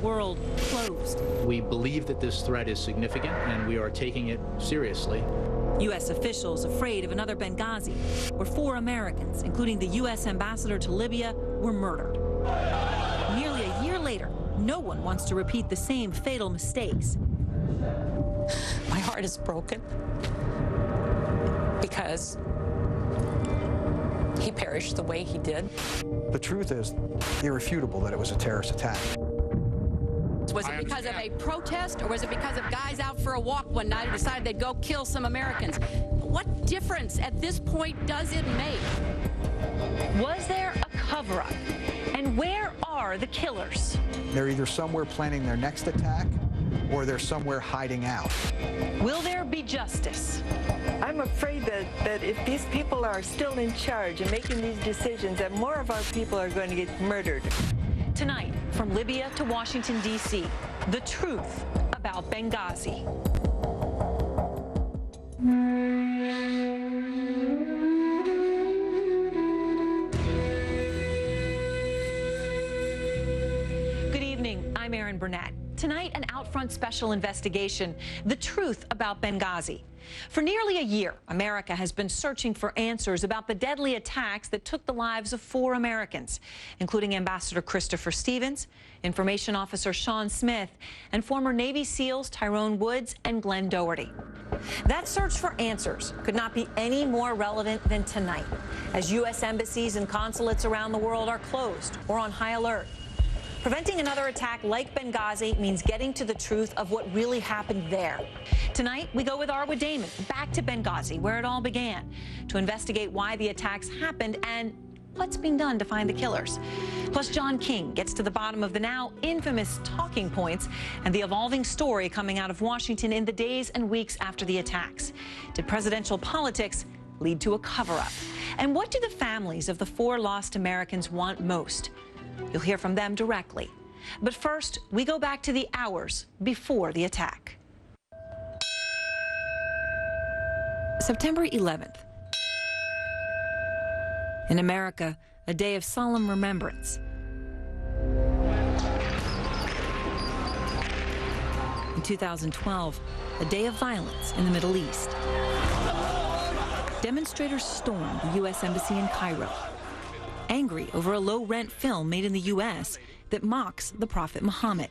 world closed. We believe that this threat is significant, and we are taking it seriously. U.S. officials afraid of another Benghazi, where 4 Americans, including the U.S. ambassador to Libya, were murdered. Nearly a year later, no one wants to repeat the same fatal mistakes. My heart is broken because he perished the way he did. The truth is irrefutable that it was a terrorist attack. Was it because of a protest, or was it because of guys out for a walk one night who decided they'd go kill some Americans? What difference at this point does it make? Was there a cover-up? And where are the killers? They're either somewhere planning their next attack, or they're somewhere hiding out. Will there be justice? I'm afraid that if these people are still in charge and making these decisions, that more of our people are going to get murdered. Tonight, from Libya to Washington, D.C., the truth about Benghazi. Good evening, I'm Erin Burnett. Tonight, an Outfront special investigation, the truth about Benghazi. For nearly a year, America has been searching for answers about the deadly attacks that took the lives of 4 Americans, including Ambassador Christopher Stevens, Information Officer Sean Smith, and former Navy SEALs Tyrone Woods and Glenn Doherty. That search for answers could not be any more relevant than tonight, as U.S. embassies and consulates around the world are closed or on high alert. Preventing another attack like Benghazi means getting to the truth of what really happened there. Tonight, we go with Arwa Damon back to Benghazi, where it all began, to investigate why the attacks happened and what's being done to find the killers. Plus, John King gets to the bottom of the now infamous talking points and the evolving story coming out of Washington in the days and weeks after the attacks. Did presidential politics lead to a cover-up? And what do the families of the 4 lost Americans want most? You'll hear from them directly. But first, we go back to the hours before the attack. September 11th. In America, a day of solemn remembrance. In 2012, a day of violence in the Middle East. Demonstrators stormed the U.S. Embassy in Cairo, angry over a low-rent film made in the U.S. that mocks the Prophet Muhammad.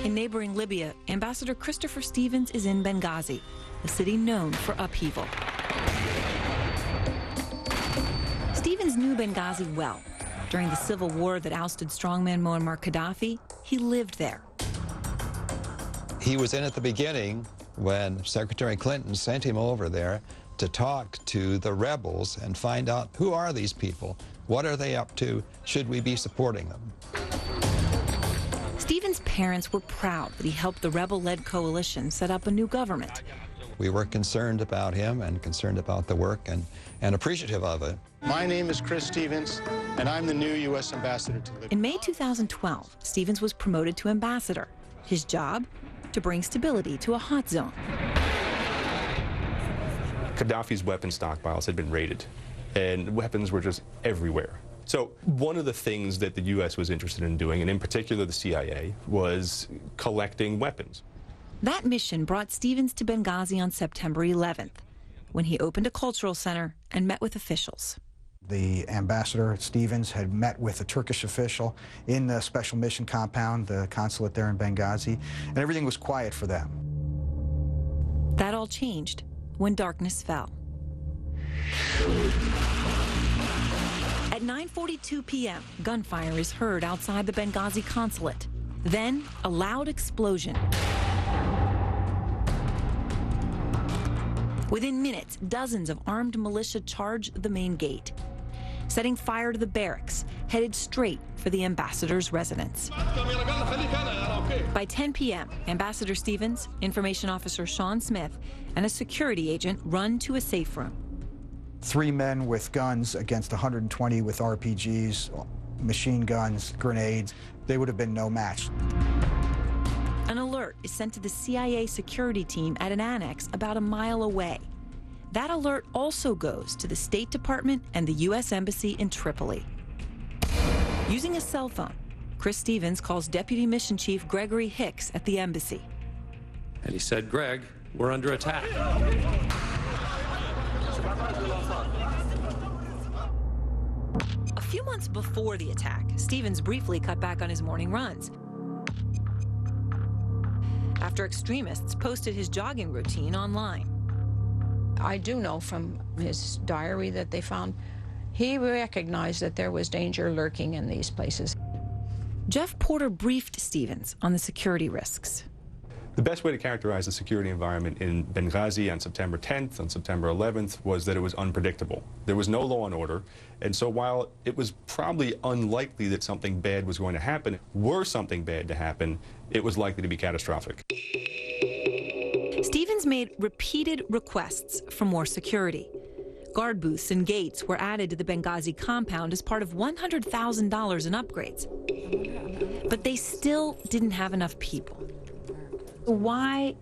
In neighboring Libya, Ambassador Christopher Stevens is in Benghazi, a city known for upheaval. Stevens knew Benghazi well. During the civil war that ousted strongman Muammar Gaddafi, he lived there. He was in at the beginning when Secretary Clinton sent him over there to talk to the rebels and find out who are these people, what are they up to, should we be supporting them? Stevens' parents were proud that he helped the rebel-led coalition set up a new government. We were concerned about him and concerned about the work and appreciative of it. My name is Chris Stevens, and I'm the new U.S. ambassador to Libya. In May 2012, Stevens was promoted to ambassador. His job? To bring stability to a hot zone. Gaddafi's weapon stockpiles had been raided, and weapons were just everywhere. So one of the things that the U.S. was interested in doing, and in particular the CIA, was collecting weapons. That mission brought Stevens to Benghazi on September 11th, when he opened a cultural center and met with officials. The ambassador, Stevens, had met with a Turkish official in the special mission compound, the consulate there in Benghazi, and everything was quiet for them. That all changed when darkness fell. At 9:42 p.m., gunfire is heard outside the Benghazi consulate. Then, a loud explosion. Within minutes, dozens of armed militia charged the main gate, setting fire to the barracks, headed straight for the ambassador's residence. By 10 p.m., Ambassador Stevens, Information Officer Sean Smith, and a security agent run to a safe room. 3 men with guns against 120 with RPGs, machine guns, grenades. They would have been no match. An alert is sent to the CIA security team at an annex about a mile away. That alert also goes to the State Department and the U.S. Embassy in Tripoli. Using a cell phone, Chris Stevens calls Deputy Mission Chief Gregory Hicks at the embassy. And he said, "Greg, we're under attack." A few months before the attack, Stevens briefly cut back on his morning runs after extremists posted his jogging routine online. I do know from his diary that they found he recognized that there was danger lurking in these places. Jeff Porter briefed Stevens on the security risks. The best way to characterize the security environment in Benghazi on September 10th, on September 11th, was that it was unpredictable. There was no law and order, and so while it was probably unlikely that something bad was going to happen, were something bad to happen, it was likely to be catastrophic. Stevens made repeated requests for more security. Guard booths and gates were added to the Benghazi compound as part of $100,000 in upgrades. But they still didn't have enough people. Why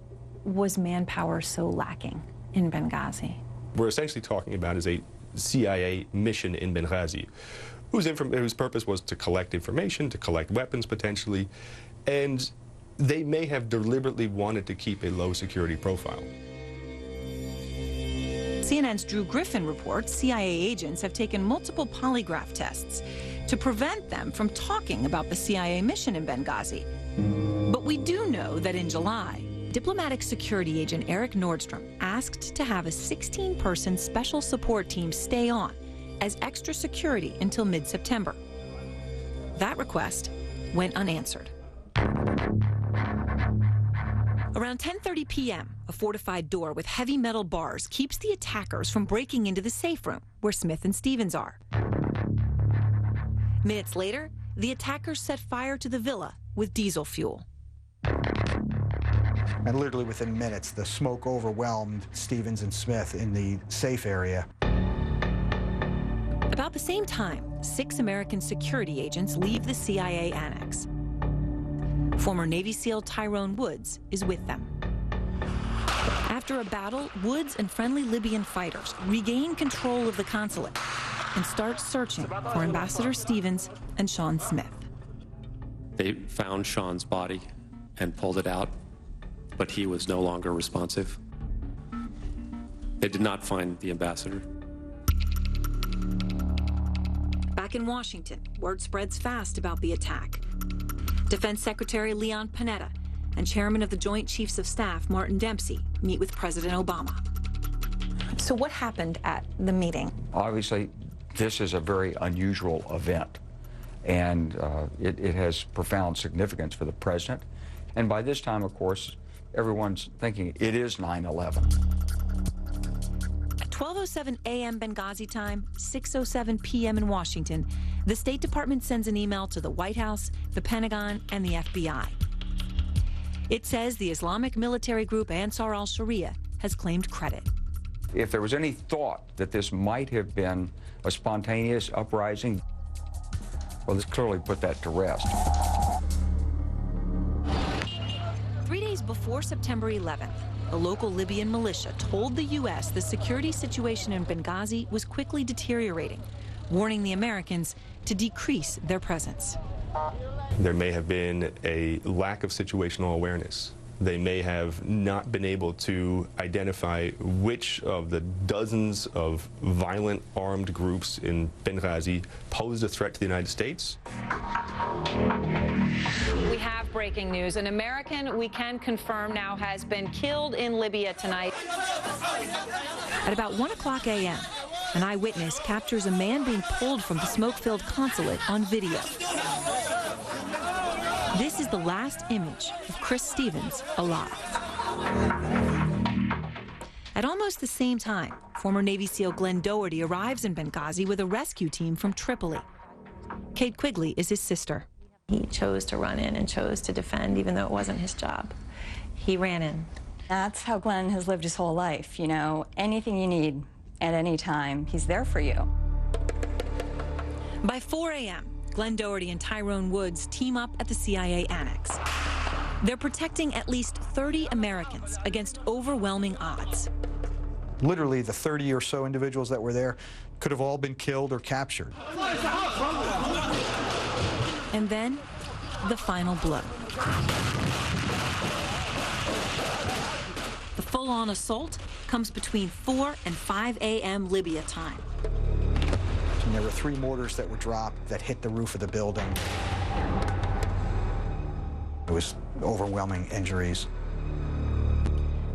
was manpower so lacking in Benghazi? We're essentially talking about is a CIA mission in Benghazi, whose purpose was to collect information, to collect weapons potentially, and they may have deliberately wanted to keep a low security profile. CNN's Drew Griffin reports CIA agents have taken multiple polygraph tests to prevent them from talking about the CIA mission in Benghazi. But we do know that in July, diplomatic security agent Eric Nordstrom asked to have a 16-person special support team stay on as extra security until mid-September. That request went unanswered. Around 10:30 p.m., a fortified door with heavy metal bars keeps the attackers from breaking into the safe room where Smith and Stevens are. Minutes later, the attackers set fire to the villa with diesel fuel. And literally within minutes, the smoke overwhelmed Stevens and Smith in the safe area. About the same time, 6 American security agents leave the CIA annex. Former Navy SEAL Tyrone Woods is with them. After a battle, Woods and friendly Libyan fighters regain control of the consulate and start searching for Ambassador Stevens and Sean Smith. They found Sean's body and pulled it out, but he was no longer responsive. They did not find the ambassador. Back in Washington, word spreads fast about the attack. Defense Secretary Leon Panetta and Chairman of the Joint Chiefs of Staff Martin Dempsey meet with President Obama. So what happened at the meeting? Obviously, this is a very unusual event, and it has profound significance for the president. And by this time, of course, everyone's thinking it is 9/11. At 12:07 a.m. Benghazi time, 6:07 p.m. in Washington, the State Department sends an email to the White House, the Pentagon, and the FBI. It says the Islamic military group Ansar al-Sharia has claimed credit. If there was any thought that this might have been a spontaneous uprising, well, this clearly put that to rest. 3 days before September 11th, a local Libyan militia told the U.S. the security situation in Benghazi was quickly deteriorating, warning the Americans to decrease their presence. There may have been a lack of situational awareness. They may have not been able to identify which of the dozens of violent armed groups in Benghazi posed a threat to the United States. We have breaking news. An American, we can confirm now, has been killed in Libya tonight. At about 1 o'clock a.m., an eyewitness captures a man being pulled from the smoke-filled consulate on video. This is the last image of Chris Stevens alive. At almost the same time, former Navy SEAL Glenn Doherty arrives in Benghazi with a rescue team from Tripoli. Kate Quigley is his sister. He chose to run in and chose to defend, even though it wasn't his job. He ran in. That's how Glenn has lived his whole life. You know, anything you need at any time, he's there for you. By 4 a.m., Glenn Doherty and Tyrone Woods team up at the CIA annex. They're protecting at least 30 Americans against overwhelming odds. Literally, the 30 or so individuals that were there could have all been killed or captured. And then, the final blow. The full-on assault comes between 4 and 5 a.m. Libya time. And there were 3 mortars that were dropped that hit the roof of the building. It was overwhelming injuries.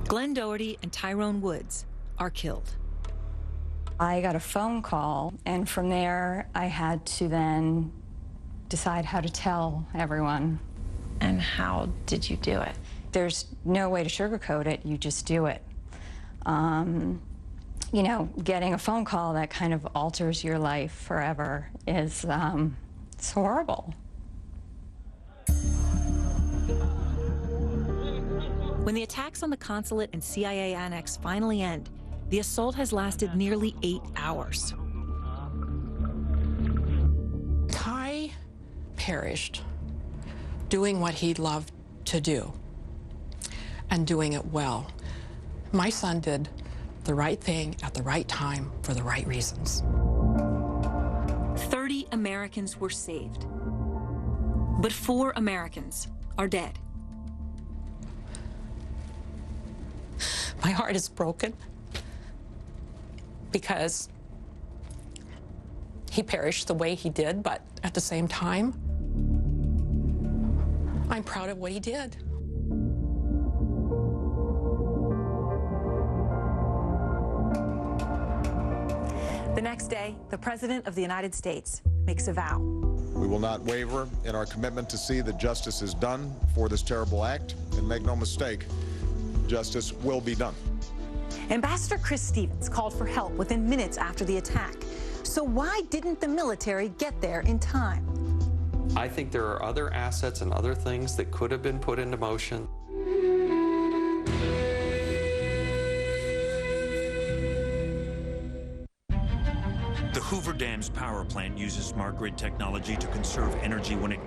Glenn Doherty and Tyrone Woods are killed. I got a phone call, and from there, I had to then decide how to tell everyone. And how did you do it? There's no way to sugarcoat it, you just do it. You know, getting a phone call that kind of alters your life forever is, it's horrible. When the attacks on the consulate and CIA annex finally end, the assault has lasted nearly 8 hours. Kai perished doing what he loved to do and doing it well. My son did the right thing at the right time for the right reasons. 30 Americans were saved, but 4 Americans are dead. My heart is broken because he perished the way he did, but at the same time, I'm proud of what he did. The next day, the President of the United States makes a vow. We will not waver in our commitment to see that justice is done for this terrible act, and make no mistake, justice will be done. Ambassador Chris Stevens called for help within minutes after the attack. So why didn't the military get there in time? I think there are other assets and other things that could have been put into motion. The Hoover Dam's power plant uses smart grid technology to conserve energy when it